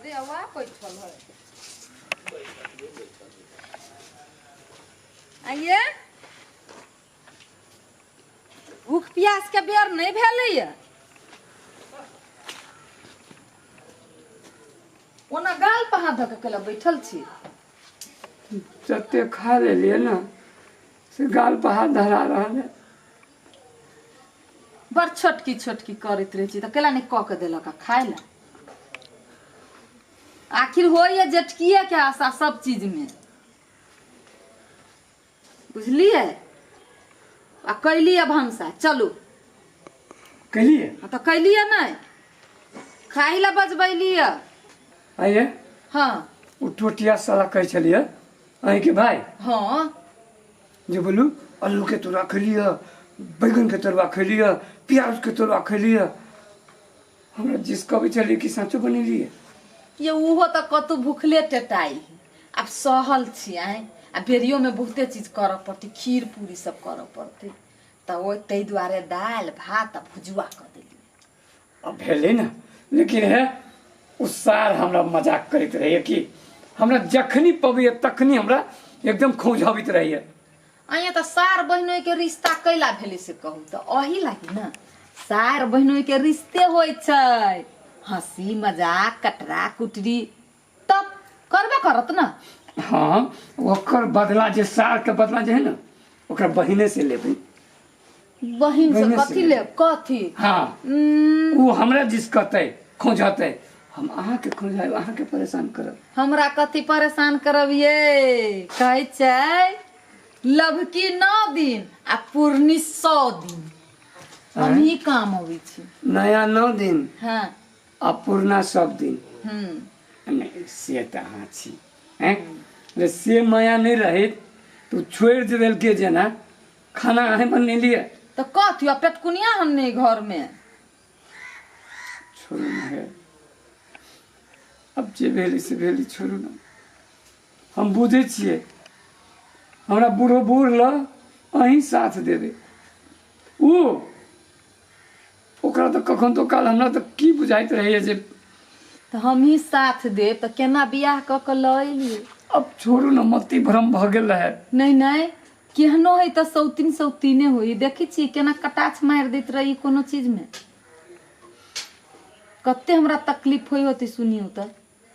दे आवा बैठल है आइए भूख प्यास के बेर नहीं भेलैया ओना गाल पर हाथ धऽ के केला बैठल छी जते खा लेलिए ना से गाल पर हाथ धरा रहा है बड़ छोटकी करैत रहे छी तऽ केला नहीं कऽ के देलक खाए ला आखिर होइए जेठकिए के आशा सब चीज में बुझलिए आ कैलिए भंसा चलू कहिए तो कैलिए नहीं खाई ला बजबैलिए आइए हाँ वो टोटिया साला कह चलिए अहीं के भाई हाँ जो बोलू आलू के तोरा खलिए बैगन के तरुआ खलिए प्याज के तरुआ खलिए हमरा जिसका भी चलिए कि साँचो बनेलिए ये उहो तो कतु भूखले टेटाई अब सहल छियै आ बेरियो में बहुते चीज करऽ पड़ती खीर पूरी सब करऽ पड़ती तो वो तै दुआरे दाल भात आ भुजुआ कर देली अब भेले ना लेकिन है उस सार हमरा मजाक करते रहिए कि हमरा जखनी पबिए तखनी हमरा एकदम खोझाबित रहिए अइया तो सार बहिनोई के रिश्ता कैला भेले से कहू तो अही लागी ना सार बहिनोई के रिश्ते होय छै हंसी मजाक कटरा कुटरी तब करबे करत ना हाँ ओकर बदला जे सार के बदला जे है ना ओकरा बहिने से लेबै बहिन से बहिने से कथी ले कथी हाँ वो हमरा जिस कहते खोजते हम अहाँ के खोजाब अहाँ के परेशान करब हमरा कथी परेशान करब ये कहै छै लभकी 9 दिन आ पूर्णी 100 दिन हम ही काम अबै छी नया 9 दिन हाँ आ पुरना सब दिन हम्म नहीं से तो अहाँ छी हैं से माया नहीं रहे तो छोड़ देल के जना खाना अहें बनेलिए तो कथी पेटकुनिया हम नहीं घर में छोड़ू ना है अब जे भेली से भेली छोड़ू ना हम बुझे छिए हमरा बूढ़ो बूढ़ ल अहीं साथ देबे ओकरा तो कखन तो काल हमरा तो की बुझाइत रहिए जे तो हम ही साथ देब तो केना बियाह क के ल एलिए अब छोड़ू ना मति भ्रम भ गेल है नहीं नहीं केहनो है तो सौतीने होई देखी छी केना कटाछ मार दैत रही कोनो चीज में कते हमरा तकलीफ होई होती सुनियो तो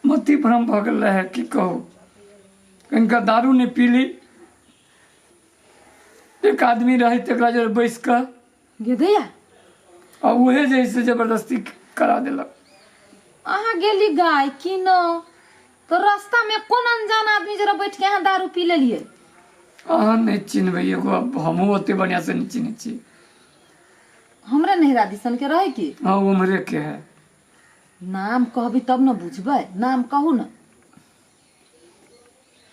मति भ्रम भ गेल है की कहू कनिका दारू नहीं पीली एक आदमी रहे तकरा जर बैस कर गे दैया और उहे जैसे जबरदस्ती करा देलक अहाँ गेली गाय की न तो रास्ता में कौन अनजान आदमी जरा बैठ के यहाँ दारू पी लेलिए अहाँ नहीं चिन्हबै एगो हमहूँ ओते बढ़िया से नहीं चिन्है छी हमरा नहिरा दिसन के रहे की हाँ उम्हरे के है नाम कहबी तब न बुझबै नाम कहू न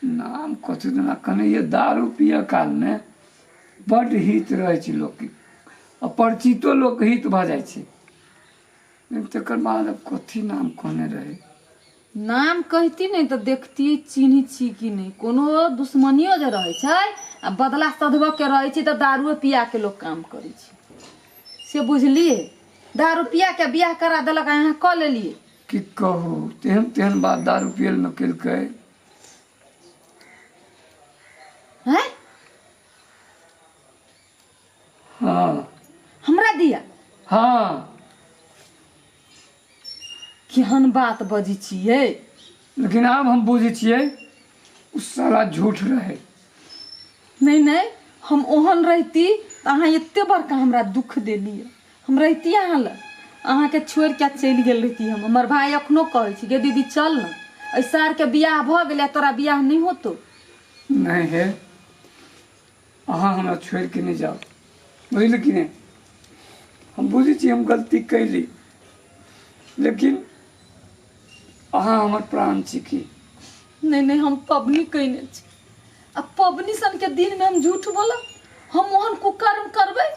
नाम कथी ना कने ये दारू पिए काल में बड हित रहे छै लोक के अपरिचितो लोक हित भ जाइ छै तकर बाद अब कथी नाम कहने रहे नाम कहती नहीं तो देखती चिन्ही छी कि नहीं कोनो दुश्मनियो जे रहे छै आ बदला सधब के रहे छी तो दारू पिया के लोग काम करे छी से बुझलिए दारू पिया के बियाह करा देलक यहाँ क लेलिए की कहू तेहन बात दारू पियल में केलकै हैं हाँ हमरा दिया हाँ केहन बात बजी छियै लेकिन अब हम बुझे छियै उ साला झूठ रहे नहीं नहीं हम ओहन रहती तो अहाँ एते बड़का हमरा दुख देलिए हम रहती अहाँ ल अहाँ के छोड़ के चलि गेल रहती हमर भाई अखनो कहै छी गे दीदी चल न ऐसार के बियाह भ गेलै तोरा बियाह नहीं होतो नहीं है अहाँ हमरा छोड़ के नहीं जाओ बुझल कि नहीं हम बुझे छी हम गलती कैली लेकिन अहाँ हमर प्राण छी की नहीं नहीं हम पबनी कहने छी अब पबनी सन के दिन में हम झूठ बोला हम ओहन कुकर्म करबै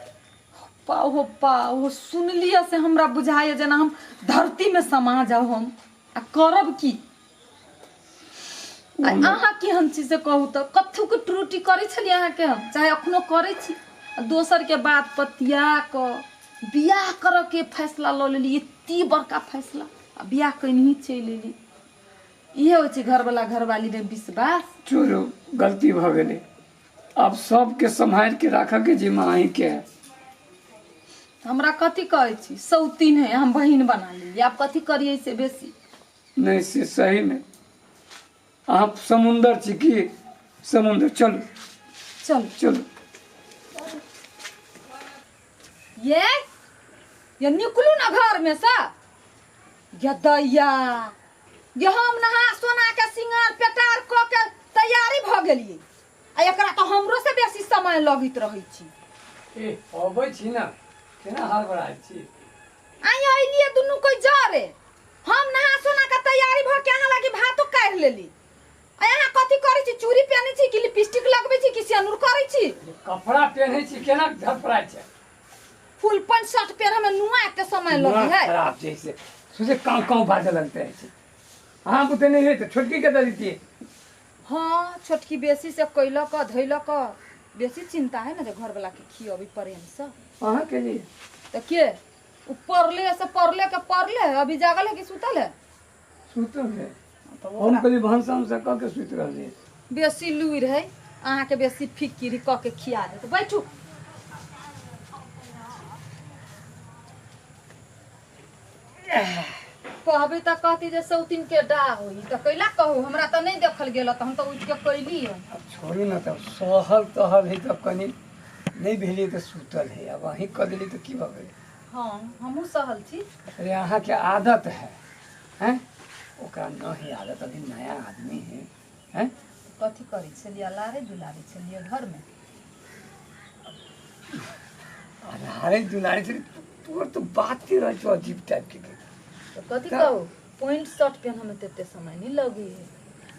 पाओ सुनलिए से हमरा बुझाए जेना हम धरती में समा जाओ हम आ करब की अहाँ केहन चीज से कहू तो कथू के त्रुटि करे छलिए अहाँ के हम चाहे अखनो करे छी दोसर के बात पतिया क बियाह कर के फैसला ल लेली इतनी बड़का फैसला बियाह कहीं चलि एली इहे होइ छै घरवाला घरवाली में विश्वास। चोरो गलती भ गेलै, अब सबके संभाल के राखऽ के जिम्मा अहीं के है। हमरा कथी कहै छी, सौतीन है हम बहिन बना लेली, आब कथी करिए से बेसी। नहीं से सही में आप समुंदर छी की समुंदर। चलो चल चलो ये निकलू ना घर में से। ये दैया ये हम नहा सोना के सिंगार पेटार क के तैयारी भ गेलिए आ एकरा तो हमरो से बेसी समय लगित रहै छी। ए अबै छी ना, केना हड़बड़ाइ छी। आई आइलिए दुनू कोई जा रे, हम नहा सोना के तैयारी भ के अहाँ लागी भातो काढ़ लेली आ अहाँ कथी करै छी, चूड़ी पहनै छी कि लिपस्टिक लगबै छी कि सिंदूर करै छी। कपड़ा पहनै छी केना धड़फड़ाइ छै। फुल पैंट शर्ट पहने में नुआ के समय लगी है। खराब जैसे सोचे काव काव बाजे लगते हैं। हाँ बुते नहीं है तो छोटकी के दे दीजिए। हाँ छोटकी बेसी से कैलक धैलक बेसी चिंता है ना जो घर वाला के खियबी प्रेम से। अहाँ के लिए तो के उ पढ़ले से पढ़ले के पढ़ले अभी जागल है कि सुतल है। सुतल है हम कभी भंसा हमसा कह के सुत रहलिए। बेसी लुई रहे अहाँ के बेसी फिकिर क के खिया दे। तो बैठू कहबे त कहती जे सौतीन के डाह होई त कैला कहू, हमरा त नहीं देखल गेल त हम त उठ के कैली है। अब छोड़ू ना, तब सहल तहल है तब कनी नहीं भेलिए तो सुतल है। अब अहीं कह दिली तो की भ गेलै। हाँ हमहू सहल छी। अरे अहाँ के आदत है हैं, ओकरा नहीं आदत, अभी नया आदमी है हैं। कथी करी छलिए लारे दुलारे छलिए घर में। अरे दुलारी से तोर तो बात ही रह जो अजीब टाइप के। तो कथी कहू पैंट शर्ट पहन में तेते समय नहीं लगी है,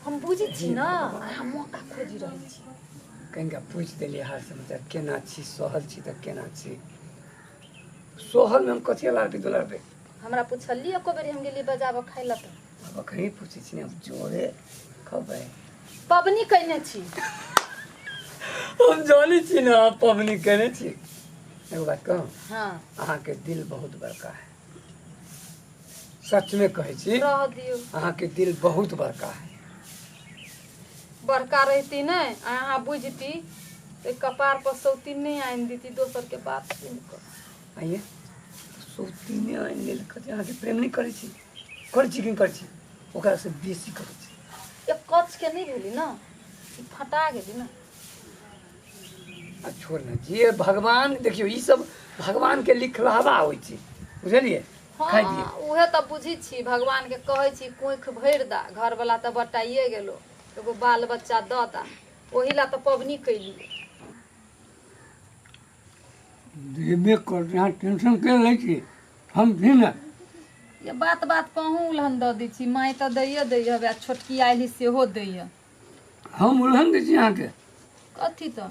हम बुझी छी ना, हम मौका खोजी रही छी। कहीं पूछ दिली हाल समाचार केना छी, सहल छी तो केना छी। सहल में हम कथी लारबी दुलारबे। हमरा पूछली एको बेरी हम गेली बजाबो खाइ ल त। अब कहीं पूछे छी, अब जोरे खबे पबनी कइने छी। हम जानी छी ना आप पबनी करे छी। एगो बात कहूं, हां अहाँ के दिल बहुत बड़का है, सच में कहे छी। रह दियो अहाँ के दिल बहुत बड़का है। बड़का रहती न अहाँ बुझती तो कपार पर सौतीन नहीं आइन देती दोसर के बात सुन कर। आइए सौतीने आइन लेल कते अहाँ के प्रेम नहीं करे छी, करे छी कि करे छी, ओकरा से बेसी करे छी। एक कच के नहीं भेली ना, फटा गेली ना। आ छोड़ ना जे भगवान देखियो ई सब भगवान के लिखलहबा होइ छी, बुझलिए। खाइ दिए हाँ उहे त बुझी छी, भगवान के कहै छी कोख भर दा, घर वाला त बटाइए गेलो, एगो बाल बच्चा द दा, ओही ला त पबनी कैली। देबे कर यहाँ टेंशन के ले छी हम भी ना। ये बात बात कहूँ उल्हन द दी छी, माई त दैये दैये हवे, छोटकी आइली सेहो दैये। हम उल्हन दै छी यहाँ के कथी त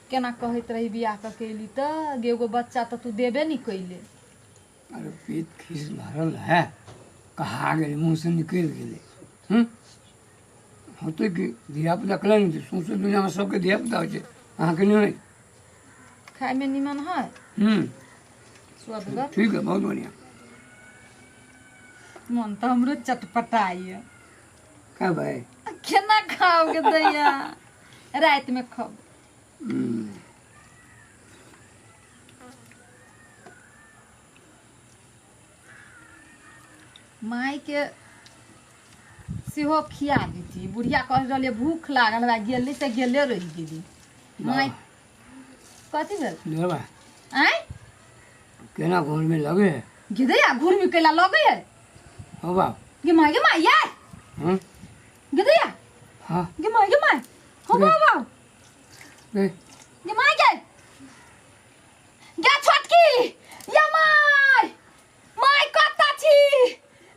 केना कहत रही बियाह क केली त एगो बच्चा त तू देबे नहीं कैले। अरे पेट खीस भरल है, कहा गए मुँह से निकल गए। होते कि धियापुता कल नहीं सोचे दुनिया में सबके धियापुता हो अहाँ के नहीं। खाए में निमन है स्वादगर। ठीक है बहुत बढ़िया। मन तो हमरो चटपटाई है। का भाई केना खाओगे दैया, रात में खाओ। माई के सेहो खिया दी, बुढ़िया कह रही भूख लागल बा, गेली से गेले रही गेली। माई कथी भेल आय केना घर में लगे है गिदैया घूर में कैला लगे है। हो बाप गे माई यार गिदैया हाँ गे माई हो बाबा गे माई गे छोटकी या माई कत्ता छी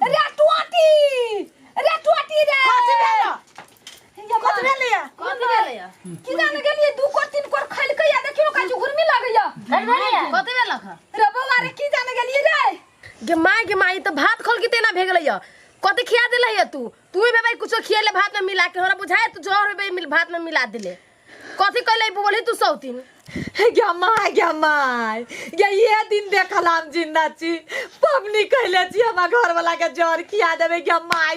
रे टुआटी रे कथी भेलैया की जाने गेलिए दू कोर तीन कोर खैल के या देखियो का घुरमी लागैया कथी भेलक रे बौआ रे की जाने गेलिए रे। गे माई तो भात खोल के तेना भेगलैया, कथी खिया दिले है तू ही बेबे कुछो खियाले भात में मिला के, हमरा बुझाए तू जोर बेबे मिल भात में मिला दिले। कथी कहले बोली तू सौतीन क्या माय ये दिन देखल हम जिंदा छी पबनी कहले छी हम घर वाला के जर खिया देबे क्या माय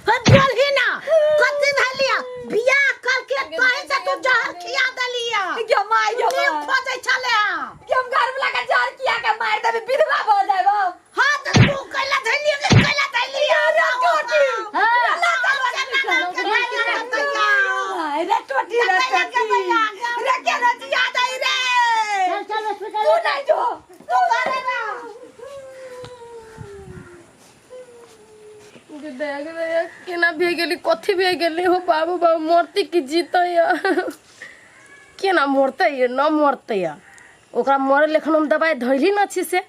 बोलही ना कथी भेलिया बियाह करके कहीं से तू जहर खिया देलिया क्या माय खोजै छले कि हम घर वाला के जर खिया के मार देबे विधवा हो जाबो हां तो तू कैला धैलिया रे टोटी रे टोटी रे क्या न याद आई रे चल हॉस्पिटल तू नहीं जो तू करे ना दया केना भे गेली कथी भे गेली हो बाबू मरती की जीतो या केना मरते ये न मरते या ओकरा मरे लेखन हम दवाई धइली न छी से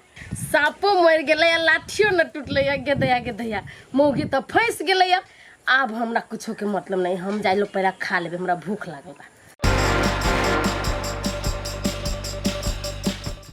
सापो मर गेले या लाठियो न टूटले या गेदया मौगी त फंस गेले या अब हमरा कुछो के मतलब नहीं हम जाइलो पहला खा लेबे हमरा भूख लागल बा